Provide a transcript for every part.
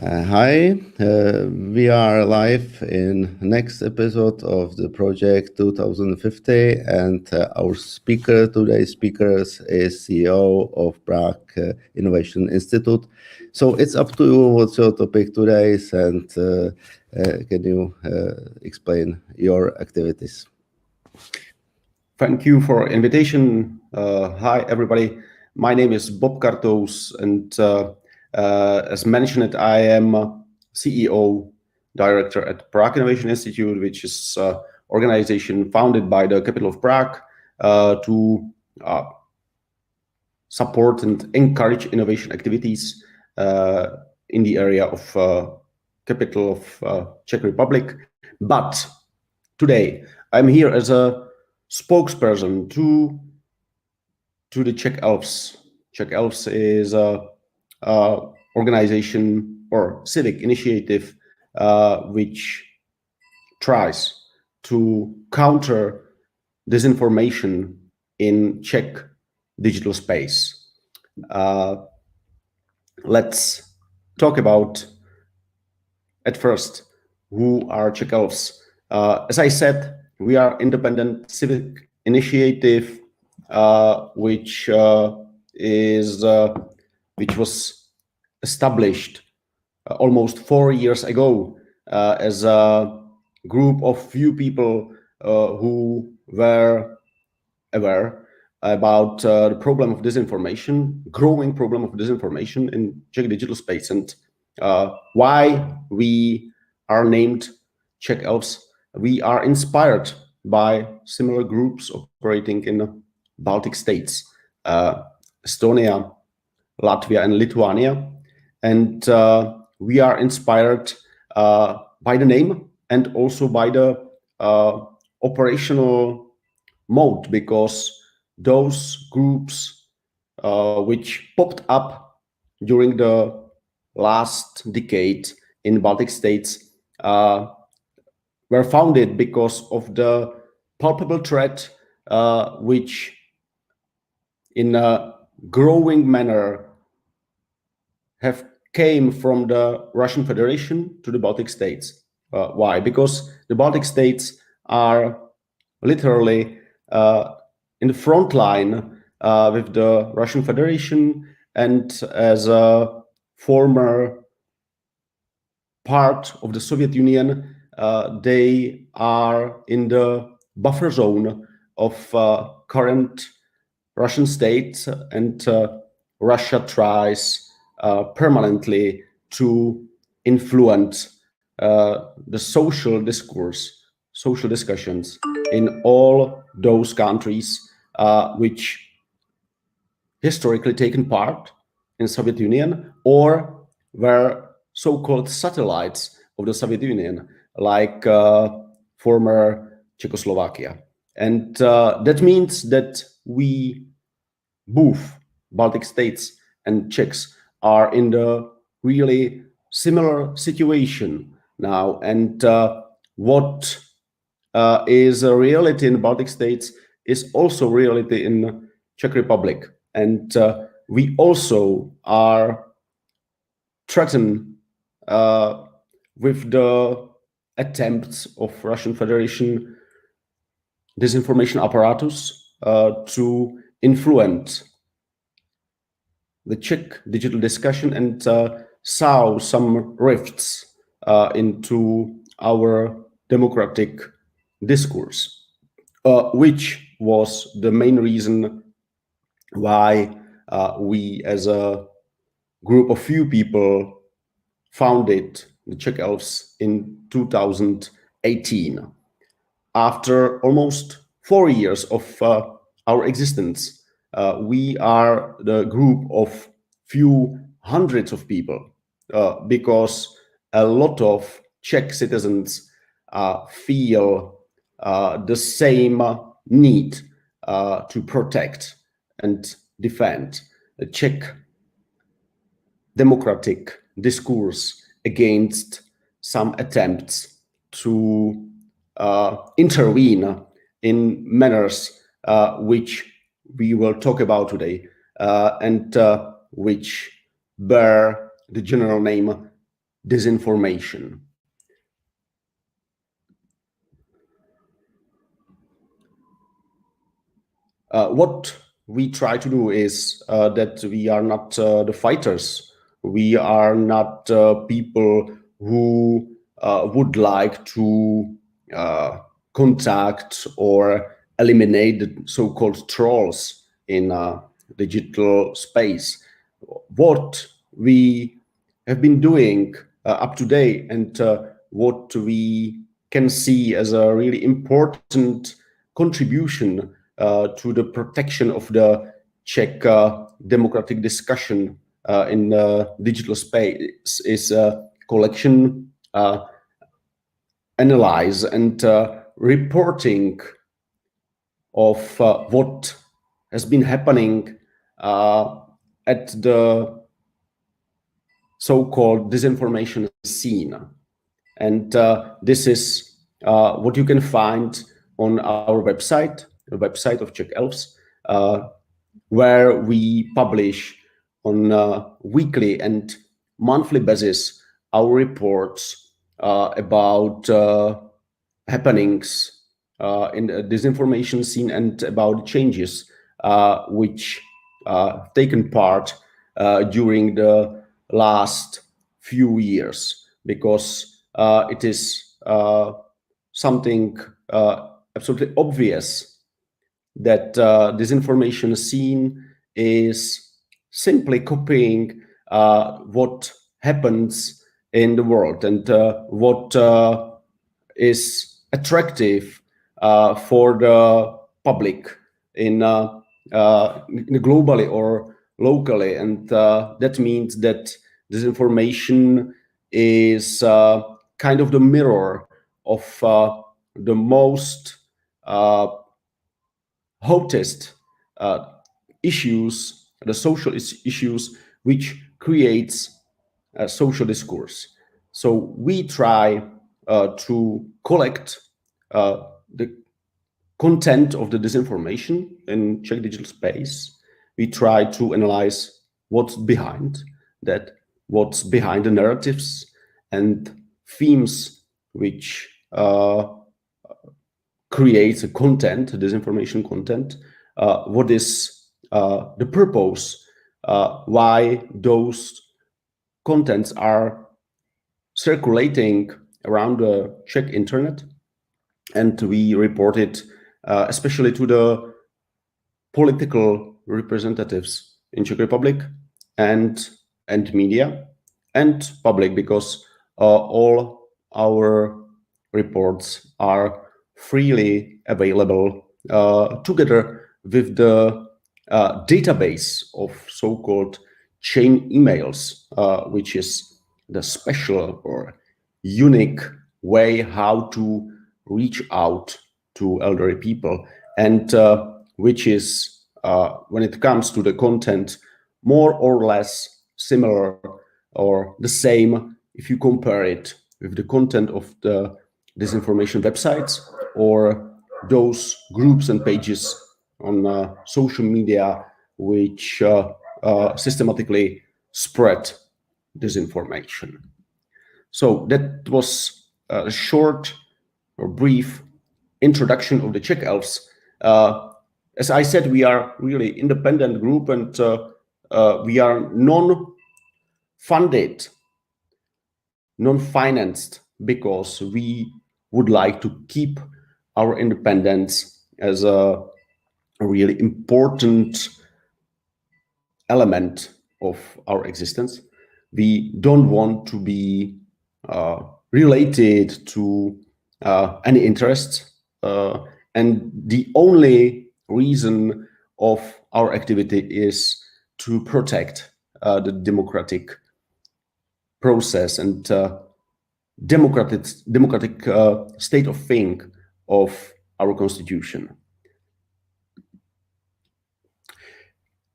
Hi, we are live in next episode of the project 2050, and our today's speaker is CEO of Prague Innovation Institute. So it's up to you what's your topic today, and can you explain your activities? Thank you for invitation. Hi, everybody. My name is Bob Kartous, and as mentioned, I am CEO, director at Prague Innovation Institute, which is an organization founded by the capital of Prague to support and encourage innovation activities in the area of capital of Czech Republic. But today, I'm here as a spokesperson to the Czech Elves. Czech Elves is a organization or civic initiative which tries to counter disinformation in Czech digital space. Let's talk about at first who are Czech Elves. As I said, we are independent civic initiative which was established almost 4 years ago as a group of few people who were aware about the problem of disinformation, growing problem of disinformation in Czech digital space, and why we are named Czech Elves. We are inspired by similar groups operating in Baltic states, Estonia, Latvia, and Lithuania. And we are inspired by the name and also by the operational mode, because those groups which popped up during the last decade in Baltic states were founded because of the palpable threat which in a growing manner have came from the Russian Federation to the Baltic states. Why? Because the Baltic states are literally in the front line with the Russian Federation, and as a former part of the Soviet Union, they are in the buffer zone of current Russian state, and Russia tries permanently to influence the social discourse, social discussions in all those countries which historically taken part in Soviet Union or were so-called satellites of the Soviet Union, like former Czechoslovakia. And that means that we, both Baltic states and Czechs, are in the really similar situation now. And what is a reality in the Baltic states is also reality in Czech Republic. And we also are threatened with the attempts of Russian Federation disinformation apparatus to influence the Czech digital discussion and sow some rifts into our democratic discourse, which was the main reason why we, as a group of few people, founded the Czech Elves in 2018. After almost 4 years of our existence, we are the group of few hundreds of people, because a lot of Czech citizens feel the same need to protect and defend the Czech democratic discourse against some attempts to intervene in manners which we will talk about today, and which bear the general name disinformation. What we try to do is that we are not the fighters. We are not people who would like to contact or eliminate the so-called trolls in digital space. What we have been doing up to date, and what we can see as a really important contribution to the protection of the Czech democratic discussion in digital space is collection, analyze, and reporting of what has been happening at the so-called disinformation scene. And this is what you can find on our website, the website of Czech Elves, where we publish on a weekly and monthly basis our reports about happenings in the disinformation scene and about changes which taken part during the last few years, because it is something absolutely obvious that disinformation scene is simply copying what happens in the world, and what is attractive for the public in globally or locally. And that means that disinformation is kind of the mirror of the most hottest issues, the social issues, which creates a social discourse. So we try to collect the content of the disinformation in Czech digital space. We try to analyze what's behind that, what's behind the narratives and themes which creates a content, disinformation content. What is the purpose? Why those contents are circulating around the Czech internet? And we report it especially to the political representatives in Czech Republic and media and public, because all our reports are freely available together with the database of so-called chain emails, which is the special or unique way how to reach out to elderly people, and which is, when it comes to the content, more or less similar or the same if you compare it with the content of the disinformation websites or those groups and pages on social media which systematically spread disinformation. So that was a short or brief introduction of the Czech Elves. As I said, we are really independent group, and we are non-funded, non-financed, because we would like to keep our independence as a really important element of our existence. We don't want to be related to any interests, and the only reason of our activity is to protect the democratic process and democratic state of thing of our constitution.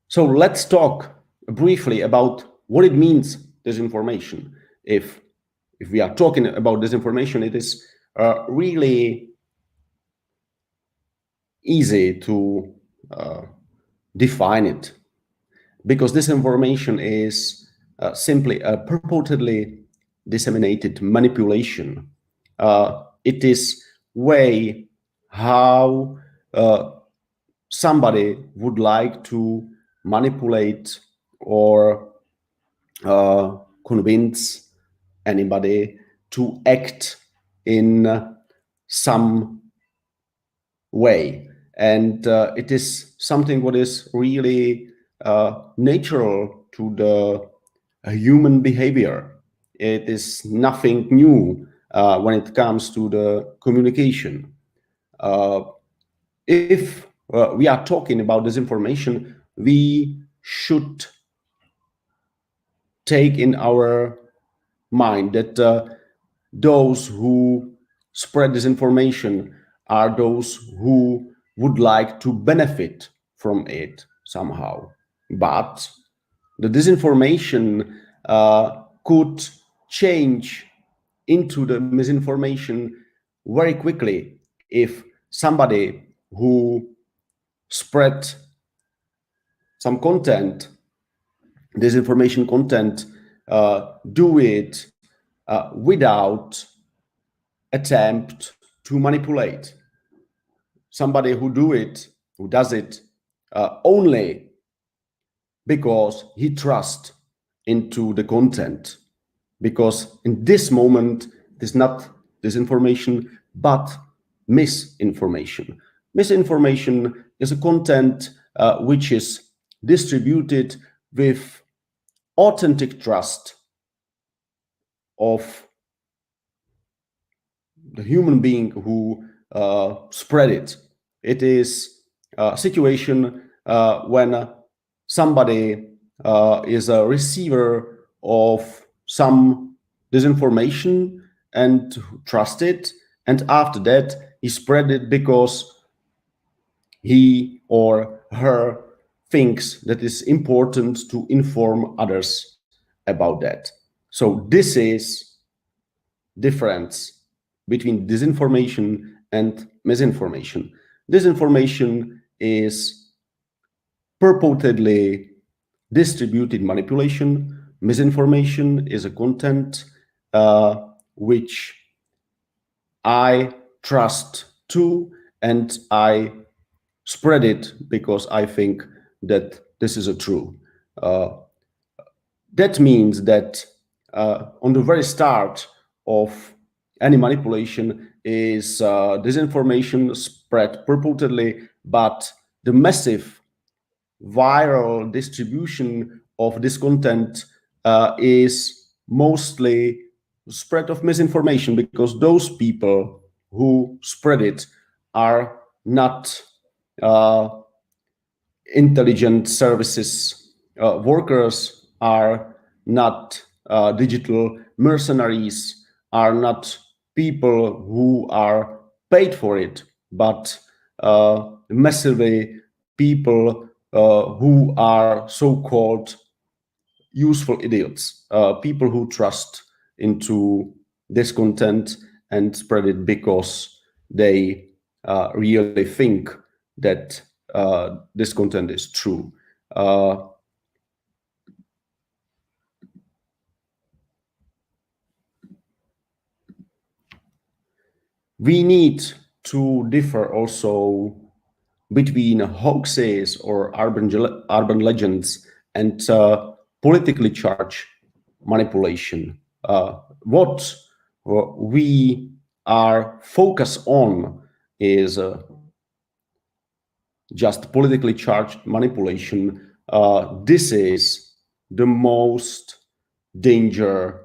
So let's talk briefly about what it means, disinformation. If we are talking about disinformation, it is really easy to define it, because disinformation is simply a purportedly disseminated manipulation. It is way how somebody would like to manipulate or convince anybody to act in some way. And it is something what is really natural to the human behavior. It is nothing new when it comes to the communication. If we are talking about disinformation, we should take in our mind that those who spread disinformation are those who would like to benefit from it somehow. But the disinformation could change into the misinformation very quickly if somebody who spread some content, disinformation content, do it without attempt to manipulate. Somebody who does it only because he trusts into the content. Because in this moment, it is not disinformation, but misinformation. Misinformation is a content which is distributed with authentic trust of the human being who spread it. It is a situation when somebody is a receiver of some disinformation and trust it, and after that he spread it because he or her thinks that it's important to inform others about that. So this is difference between disinformation and misinformation. Disinformation is purportedly distributed manipulation. Misinformation is a content which I trust to, and I spread it because I think that this is a true. That means that on the very start of any manipulation is disinformation spread purportedly, but the massive viral distribution of this content is mostly spread of misinformation, because those people who spread it are not intelligent services workers, are not digital mercenaries, are not people who are paid for it, but massively people who are so-called useful idiots, people who trust into this content and spread it because they really think that this content is true. We need to differ also between hoaxes or urban legends and politically charged manipulation. What we are focused on is just politically charged manipulation. This is the most danger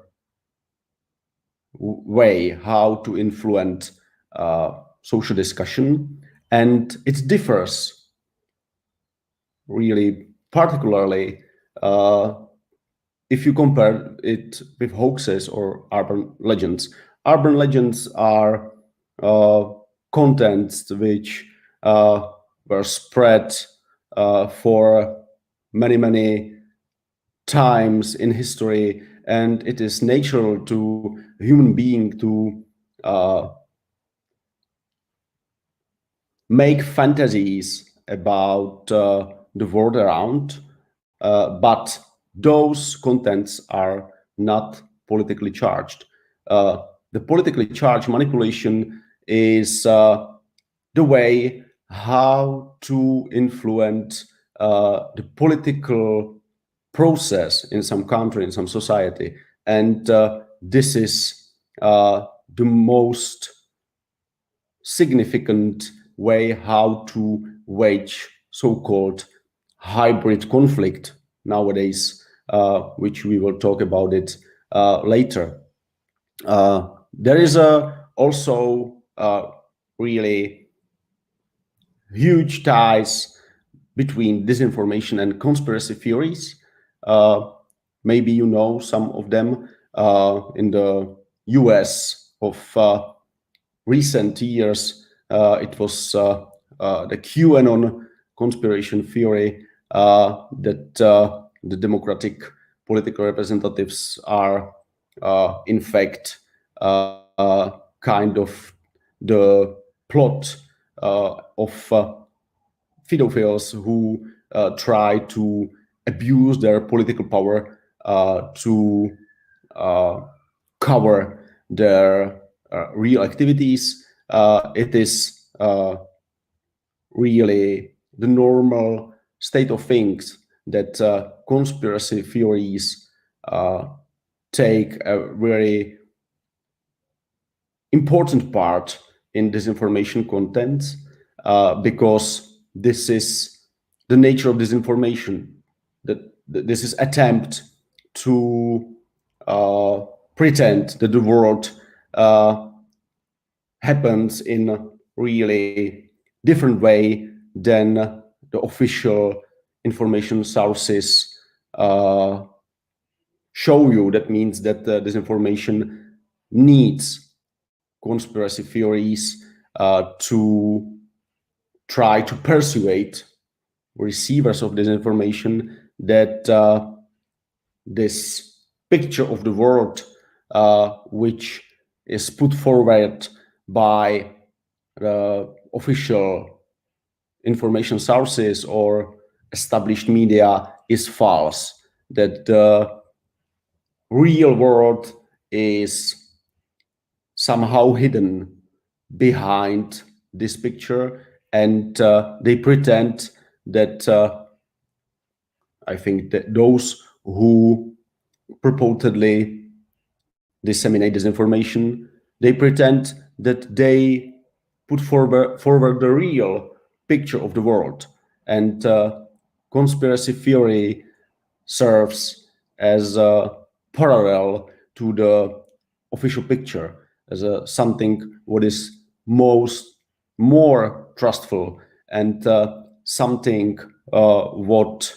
way how to influence social discussion, and it differs really particularly if you compare it with hoaxes or urban legends. Urban legends are contents which were spread for many times in history, and it is natural to a human being to make fantasies about the world around, but those contents are not politically charged. The politically charged manipulation is the way how to influence the political process in some country, in some society. And this is the most significant way how to wage so-called hybrid conflict nowadays, which we will talk about it later. There is also really huge ties between disinformation and conspiracy theories. Maybe you know some of them. In the US of recent years, it was the QAnon conspiracy theory that the Democratic political representatives are in fact kind of the plot of pedophiles who try to abuse their political power to cover their real activities. It is really the normal state of things that conspiracy theories take a very important part in disinformation content, because this is the nature of disinformation, that this is attempt to pretend that the world happens in a really different way than the official information sources show you. That means that disinformation needs conspiracy theories to try to persuade receivers of this information that this picture of the world, which is put forward by the official information sources or established media, is false, that the real world is somehow hidden behind this picture, and they pretend that I think that those who purportedly disseminate disinformation, they pretend that they put forward the real picture of the world, and conspiracy theory serves as a parallel to the official picture, as something what is more trustful, and something what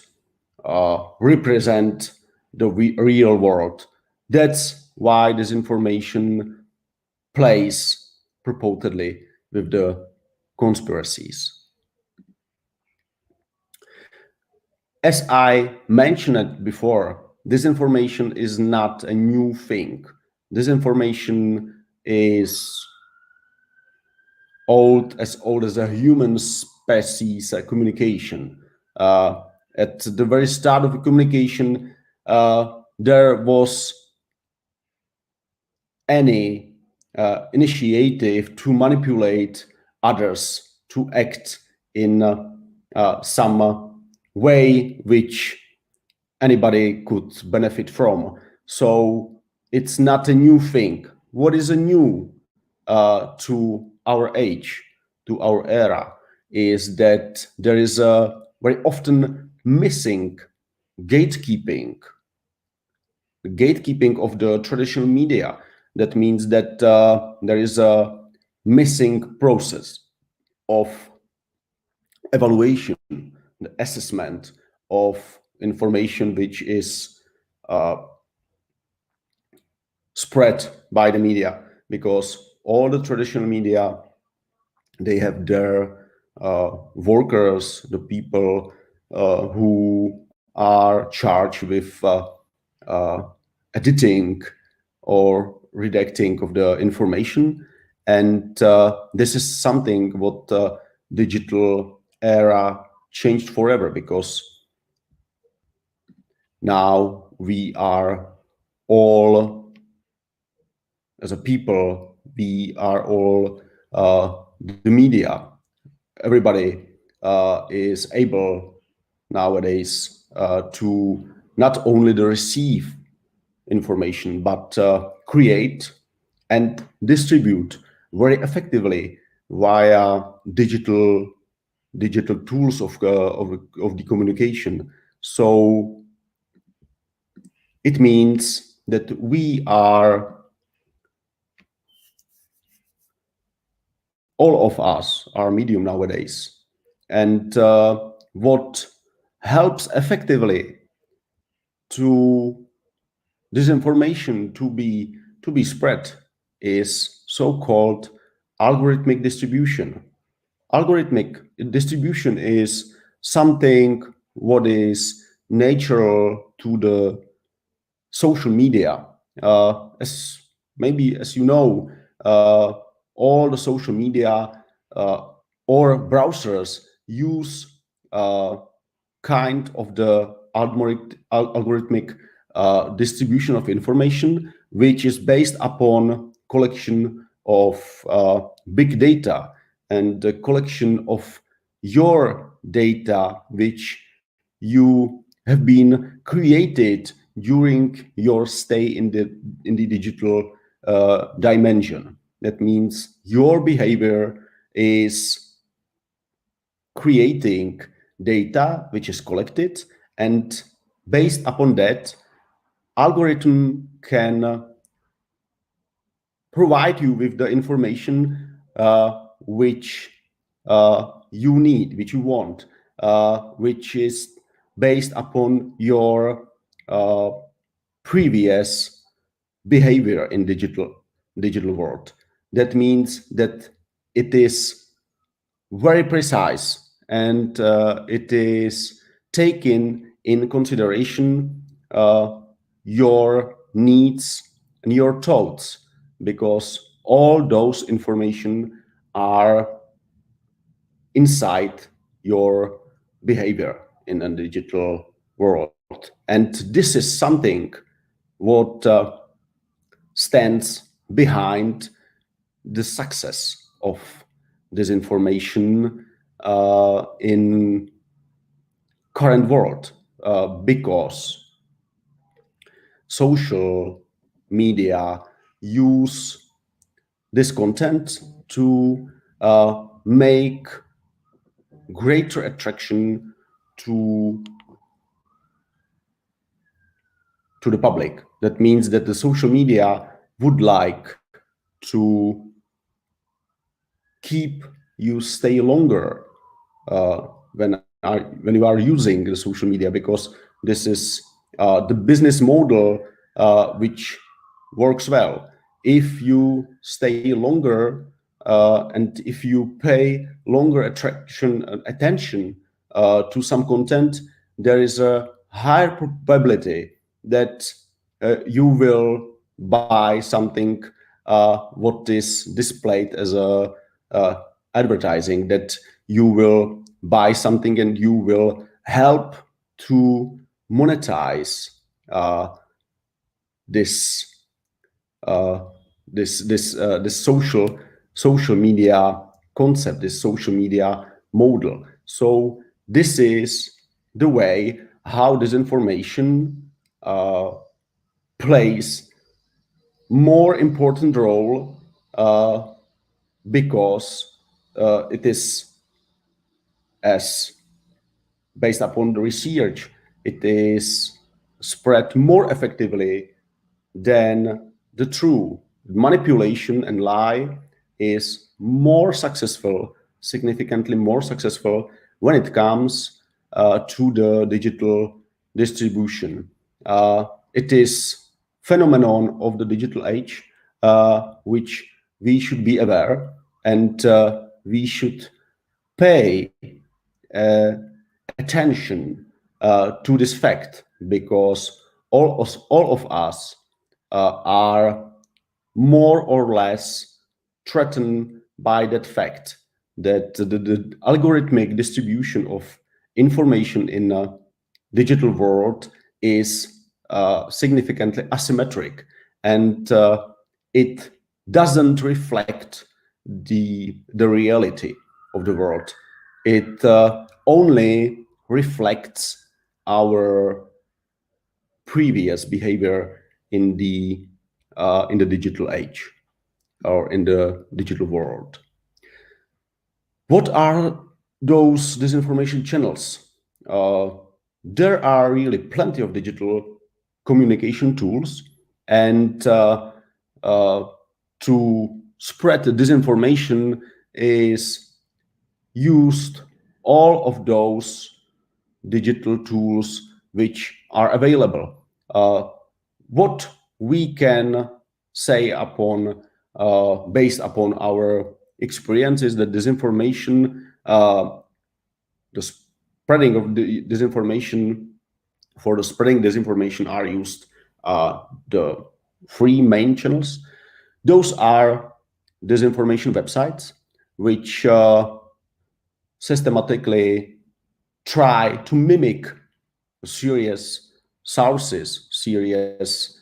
represent the real world. That's why disinformation plays purportedly with the conspiracies. As I mentioned it before, disinformation is not a new thing. Disinformation is old as a human species communication. At the very start of the communication, there was any initiative to manipulate others to act in some way which anybody could benefit from. So it's not a new thing. What is a new to our age, to our era, is that there is a very often missing gatekeeping of the traditional media. That means that there is a missing process of evaluation, the assessment of information which is spread by the media, because all the traditional media, they have their workers, the people who are charged with editing or redacting of the information. And this is something what digital era changed forever, because now we are all as a people, we are all the media. Everybody is able nowadays to not only to receive information, but create and distribute very effectively via digital tools of the communication. So it means that we are, all of us are medium nowadays, and what helps effectively to disinformation to be spread is so-called algorithmic distribution. Algorithmic distribution is something what is natural to the social media. As maybe as you know, all the social media or browsers use kind of the algorithmic distribution of information, which is based upon collection of big data and the collection of your data, which you have been created during your stay in the digital dimension. That means your behavior is creating data which is collected, and based upon that, algorithm can provide you with the information which you need, which you want, which is based upon your previous behavior in digital world. That means that it is very precise, and it is taken in consideration your needs and your thoughts, because all those information are inside your behavior in a digital world. And this is something what stands behind the success of disinformation in current world, because social media use this content to make greater attraction to the public. That means that the social media would like to keep you stay longer when you are using the social media, because this is the business model which works well. If you stay longer and if you pay longer attention to some content, there is a higher probability that you will buy something what is displayed as a advertising, that you will buy something and you will help to monetize this social media concept, this social media model. So this is the way how disinformation plays more important role, because it is, as based upon the research, it is spread more effectively than the true. Manipulation and lie is more successful, significantly more successful when it comes to the digital distribution. It is phenomenon of the digital age, which we should be aware, and we should pay attention to this fact, because all of us are more or less threatened by that fact, that the algorithmic distribution of information in a digital world is significantly asymmetric, and it doesn't reflect the reality of the world. It only reflects our previous behavior in the digital age or in the digital world. What are those disinformation channels? There are really plenty of digital communication tools, and to spread the disinformation is used all of those digital tools which are available. What we can say upon based upon our experiences that disinformation, the spreading of the disinformation, for the spreading disinformation are used the three main channels. Those are disinformation websites which systematically try to mimic serious sources, serious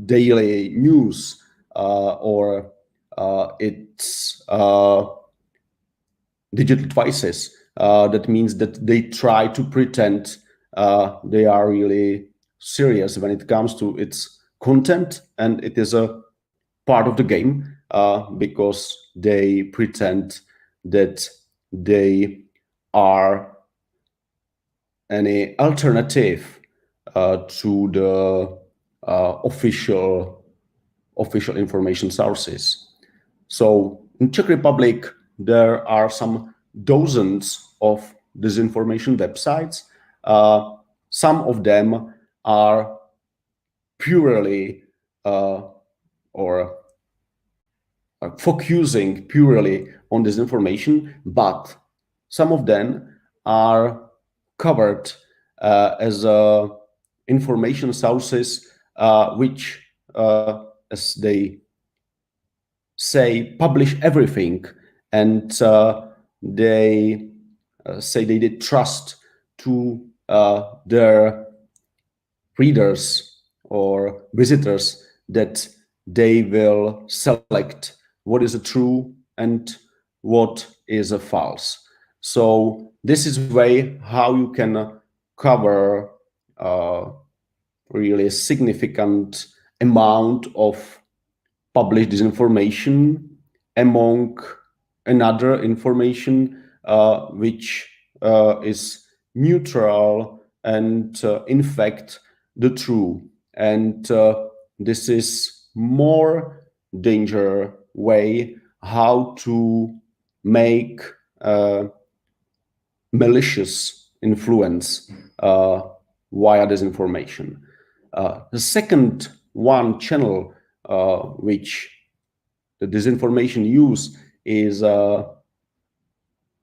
daily news, or its digital devices. That means that they try to pretend they are really serious when it comes to its content, and it is a part of the game because they pretend that they are any alternative to the official information sources. So in Czech Republic, there are some dozens of disinformation websites. Some of them are purely or focusing purely on disinformation, but some of them are covered as information sources which, as they say, publish everything, and they say they did trust to their readers or visitors that they will select what is a true and what is a false. So this is way how you can cover really a significant amount of published disinformation among another information which is neutral and in fact the true. And this is more danger way how to make malicious influence via disinformation. The second one channel which the disinformation use is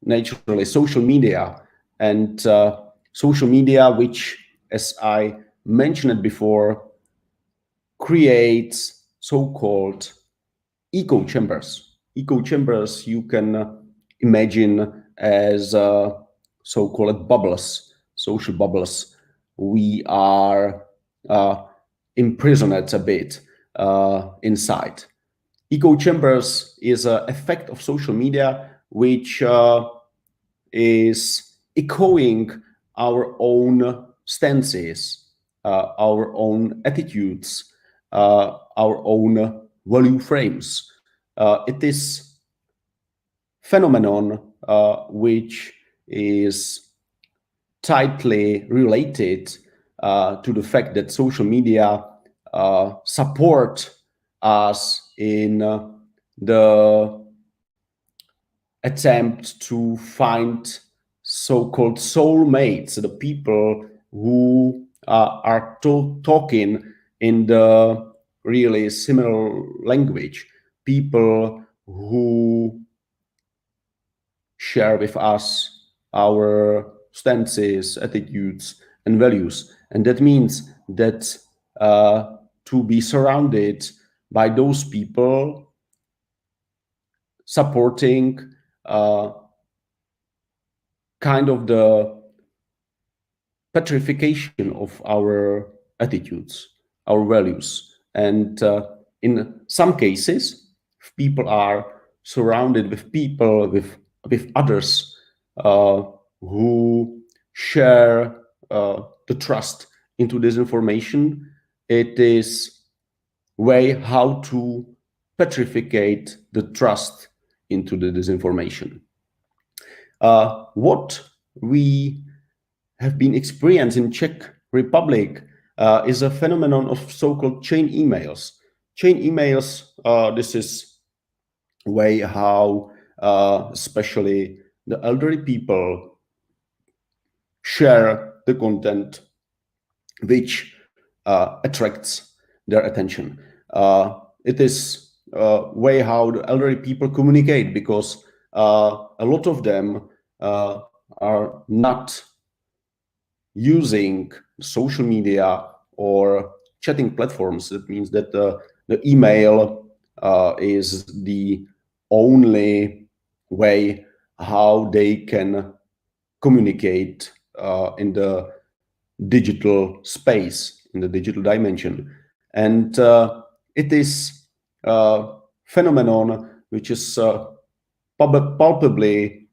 naturally social media, and social media which, as I mentioned it before, creates so-called echo chambers. Echo chambers you can imagine as so-called bubbles, social bubbles. We are imprisoned a bit inside. Echo chambers is an effect of social media which is echoing our own stances, our own attitudes, our own value frames. It is phenomenon which is tightly related to the fact that social media support us in the attempt to find so-called soulmates, the people who are talking in the really similar language, people who share with us our stances, attitudes, and values. And that means that to be surrounded by those people supporting kind of the petrification of our attitudes, our values. And in some cases, if people are surrounded with people, with others who share the trust into disinformation, it is way how to petrificate the trust into the disinformation. What we have been experiencing in Czech Republic is a phenomenon of so-called chain emails. Chain emails, this is way how especially the elderly people share the content which attracts their attention. It is way how the elderly people communicate, because a lot of them are not using social media or chatting platforms. That means that the email is the only way how they can communicate in the digital space, in the digital dimension. And it is a phenomenon which is palpably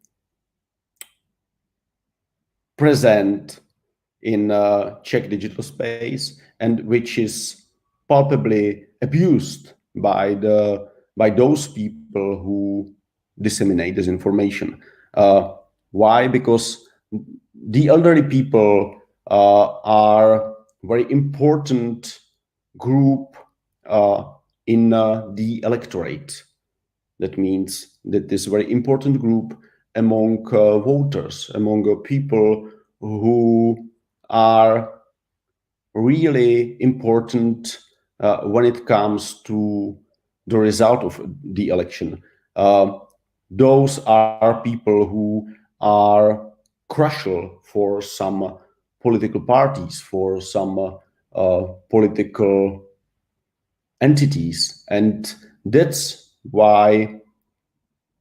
present in Czech digital space, and which is palpably abused by those people who disseminate this information. Why? Because the elderly people are very important group in the electorate. That means that this very important group among voters, among people who are really important when it comes to the result of the election. Those are people who are crucial for some political parties, for some political entities. And that's why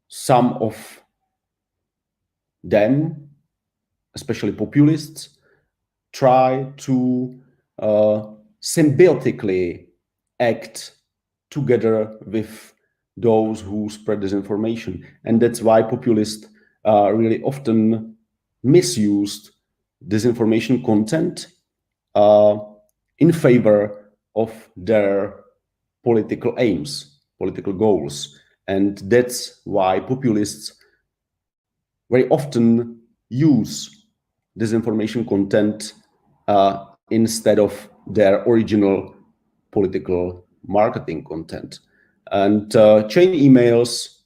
some of them, especially populists, try to symbiotically act together with those who spread disinformation. And that's why populists really often misused disinformation content in favor of their political aims, political goals. And that's why populists very often use disinformation content instead of their original political marketing content. And chain emails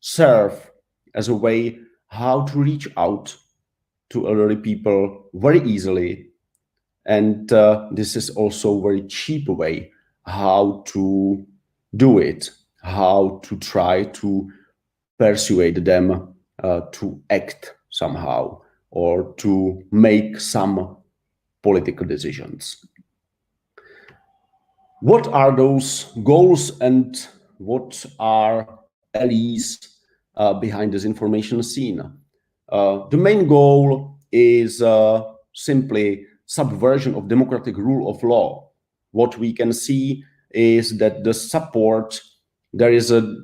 serve as a way how to reach out to elderly people very easily. And this is also a very cheap way how to do it, how to try to persuade them to act somehow or to make some political decisions. What are those goals and what are alleys behind this information scene? The main goal is simply subversion of democratic rule of law. What we can see is that there is a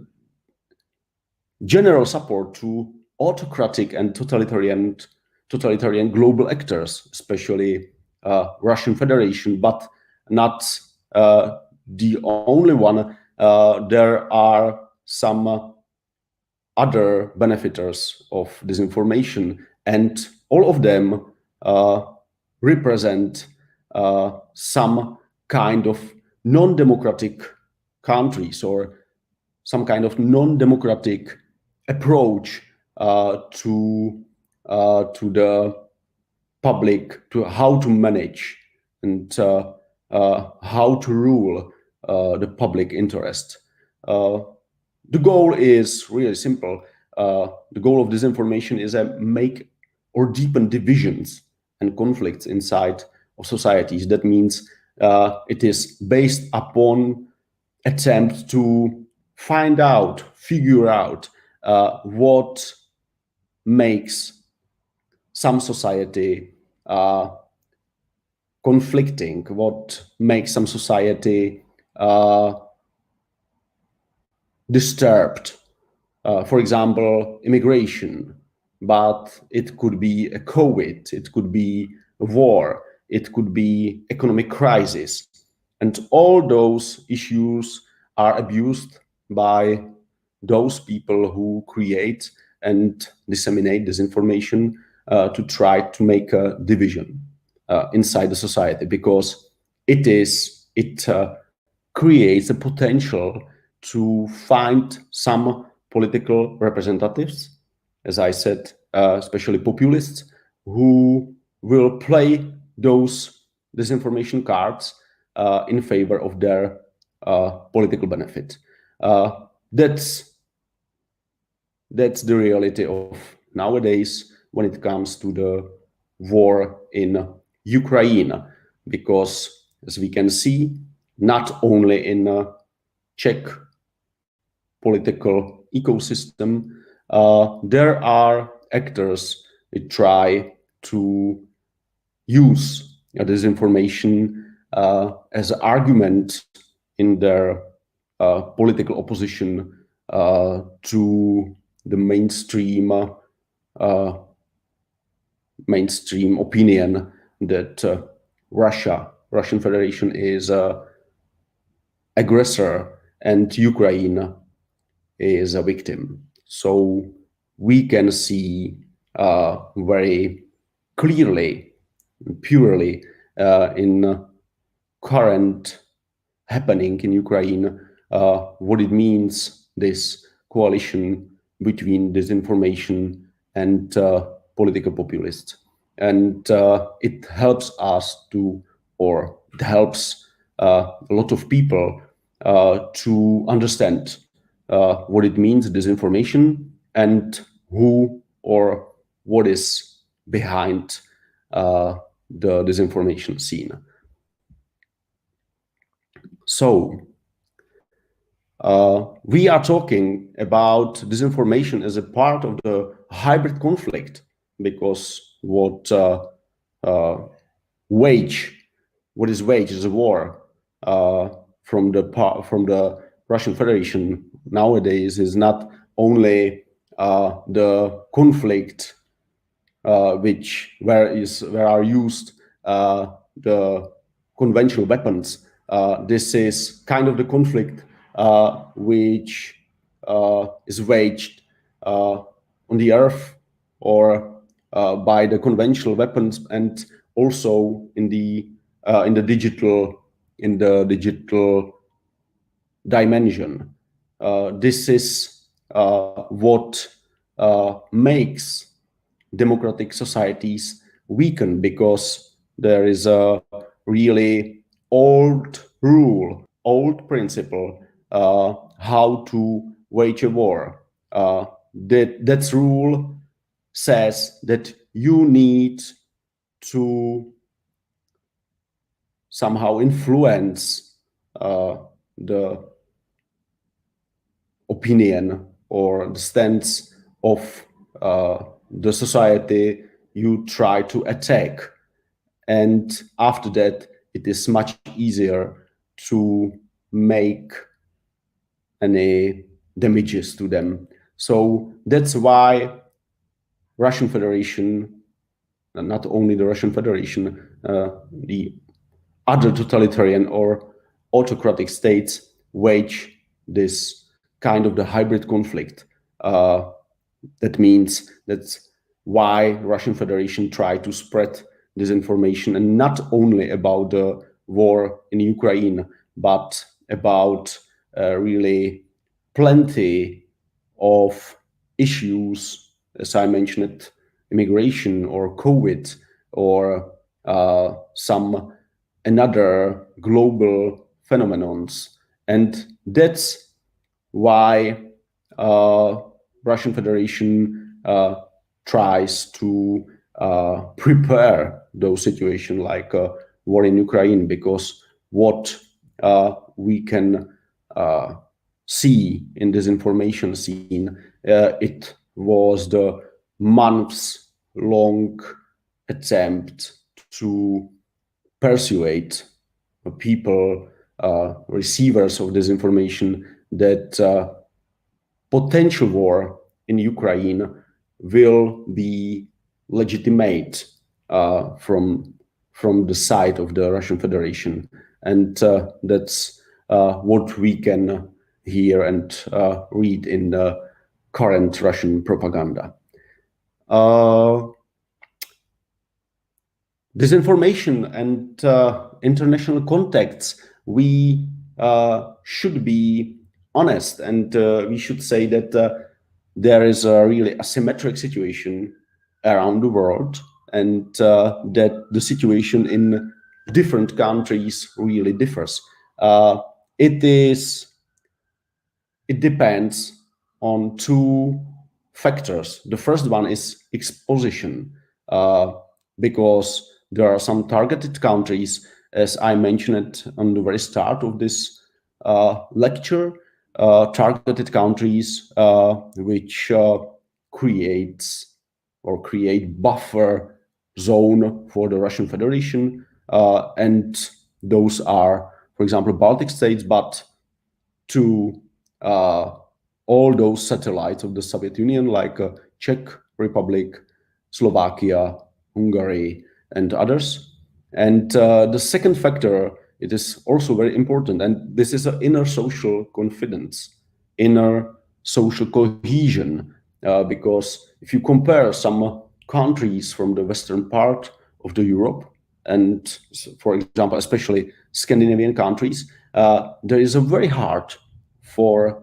general support to autocratic and totalitarian global actors, especially Russian Federation, but not the only one. There are some other benefiters of disinformation, and all of them represent some kind of non-democratic countries or some kind of non-democratic approach to the public, to how to manage and how to rule the public interest. The goal is really simple. The goal of disinformation is to make or deepen divisions and conflicts inside of societies. That means it is based upon attempt to figure out what makes some society conflicting, what makes some society disturbed. For example, immigration, but it could be a COVID, it could be a war, it could be economic crisis. And all those issues are abused by those people who create and disseminate disinformation to try to make a division inside the society, because it creates a potential to find some political representatives, as I said, especially populists, who will play those disinformation cards in favor of their political benefit. That's the reality of nowadays when it comes to the war in Ukraine, because as we can see, not only in Czech political ecosystem, there are actors that try to use disinformation as an argument in their political opposition to the mainstream opinion that Russian Federation is aggressor and Ukraine is a victim. So we can see very clearly, purely in current happening in Ukraine, what it means, this coalition between disinformation and political populists. And it helps us to, or it helps a lot of people to understand what it means, disinformation, and who or what is behind the disinformation scene. So we are talking about disinformation as a part of the hybrid conflict, because what is waged is a war from the Russian Federation nowadays is not only the conflict where are used the conventional weapons. This is kind of the conflict which is waged on the earth or by the conventional weapons, and also in the digital dimension. This is what makes democratic societies weaken, because there is a really old rule, old principle how to wage a war. That rule says that you need to somehow influence the opinion or the stance of the society you try to attack. And after that, it is much easier to make any damages to them. So that's why Russian Federation, not only the Russian Federation, the other totalitarian or autocratic states wage this kind of the hybrid conflict. That means that's why Russian Federation tried to spread disinformation, and not only about the war in Ukraine, but about really plenty of issues, as I mentioned, immigration or COVID or some another global phenomenons. And that's why Russian Federation tries to prepare those situations like war in Ukraine, because what we can see in this information scene, it was the months-long attempt to persuade people receivers of disinformation that potential war in Ukraine will be legitimate from the side of the Russian Federation, and that's what we can hear and read in the current Russian propaganda. Disinformation and international contacts, we should be honest, and we should say that there is a really asymmetric situation around the world, and that the situation in different countries really differs. It depends on two factors. The first one is exposition, because there are some targeted countries, as I mentioned on the very start of this lecture, targeted countries which create buffer zone for the Russian Federation, and those are, for example, Baltic states, but to all those satellites of the Soviet Union, like Czech Republic, Slovakia, Hungary, and others. And the second factor, it is also very important, and this is an inner social confidence, inner social cohesion, because if you compare some countries from the western part of the Europe, and for example, especially Scandinavian countries, there is a very hard for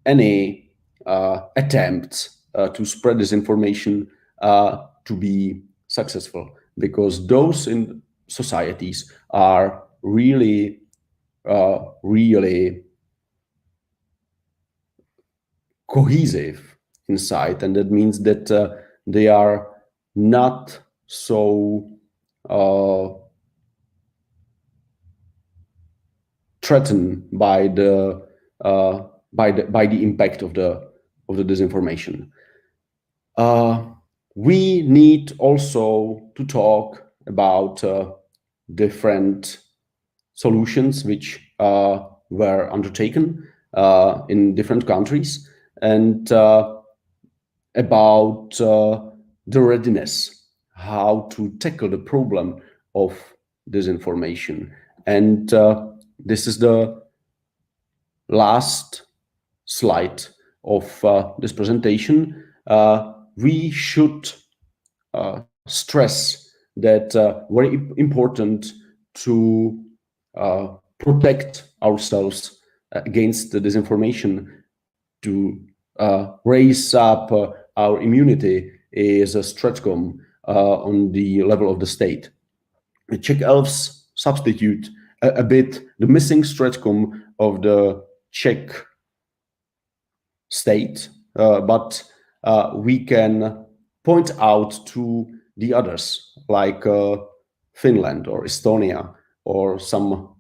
any attempt to spread this information to be successful, because those in societies are really cohesive inside, and that means that they are not so threatened by the impact of the disinformation. We need also to talk about different solutions which were undertaken in different countries, and about the readiness, how to tackle the problem of disinformation. And this is the last slide of this presentation. We should stress that very important to protect ourselves against the disinformation, to raise up our immunity is a stratcom on the level of the state. The Czech Elves substitute a bit the missing stratcom of the Czech state, but we can point out to the others, like Finland or Estonia or some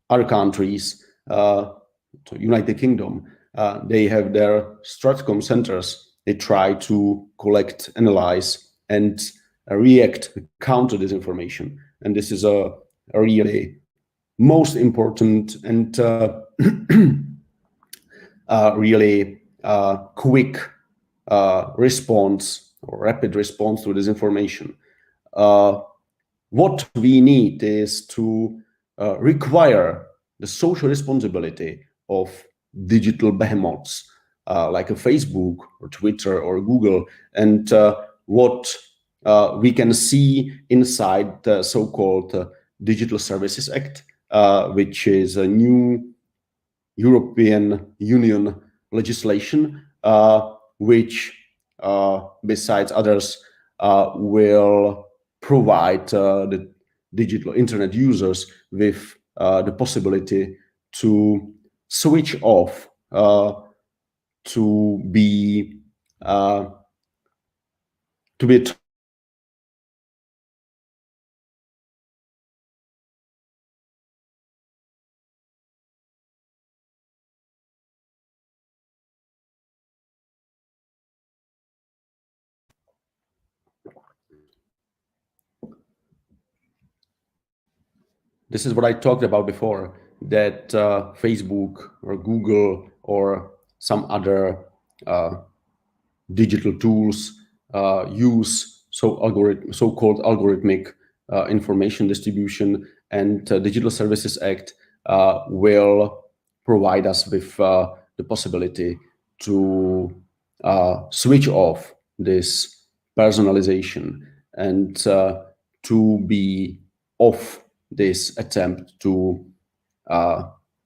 other countries, United Kingdom. They have their stratcom centers. They try to collect, analyze, and react, counter disinformation. And this is a really most important and really quick response or rapid response to disinformation. What we need is to require the social responsibility of digital behemoths like a Facebook or Twitter or Google, and what we can see inside the so-called Digital Services Act, which is a new European Union legislation, which, besides others, will provide the digital internet users with the possibility to switch off, to be this is what I talked about before. that Facebook or Google or some other digital tools use so-called algorithmic information distribution, and Digital Services Act will provide us with the possibility to switch off this personalization and to be off this attempt to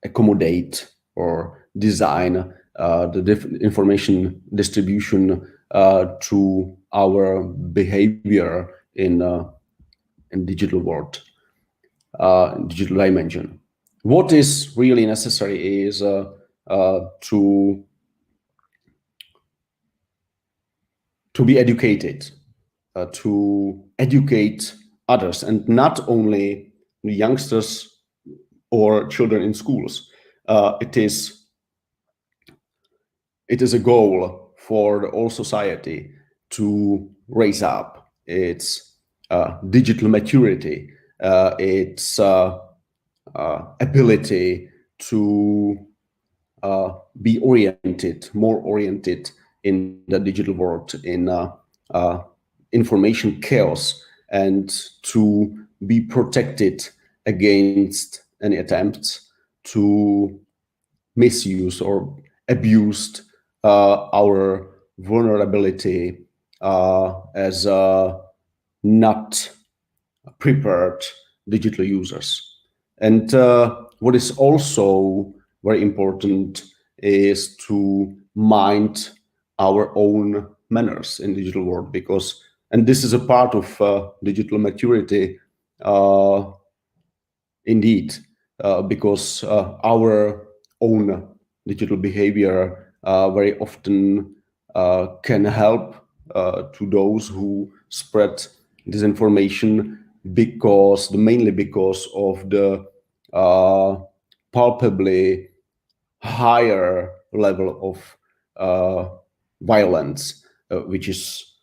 accommodate or design the information distribution to our behavior in digital world, digital dimension. What is really necessary is to be educated, to educate others, and not only youngsters or children in schools. It is a goal for the whole society to raise up its digital maturity, its ability to be more oriented in the digital world, in information chaos, and to be protected against any attempts to misuse or abused our vulnerability as not prepared digital users. And what is also very important is to mind our own manners in digital world, because, and this is a part of digital maturity indeed, because our own digital behavior very often can help to those who spread disinformation, mainly because of the palpably higher level of violence which is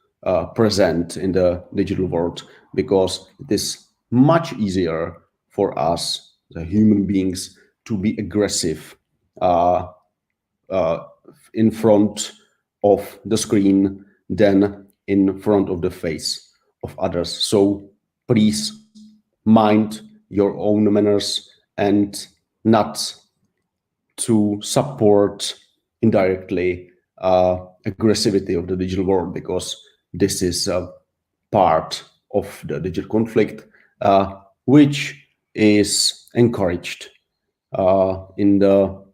present in the digital world, because it is much easier for us, the human beings, to be aggressive in front of the screen than in front of the face of others. So please mind your own manners and not to support indirectly aggressivity of the digital world, because this is a part of the digital conflict which is encouraged in the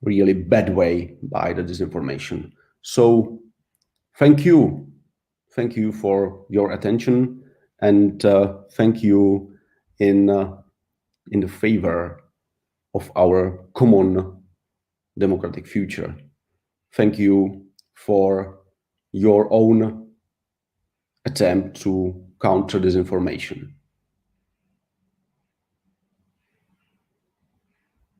really bad way by the disinformation. So thank you for your attention, and thank you in the favor of our common democratic future. Thank you for your own attempt to counter disinformation.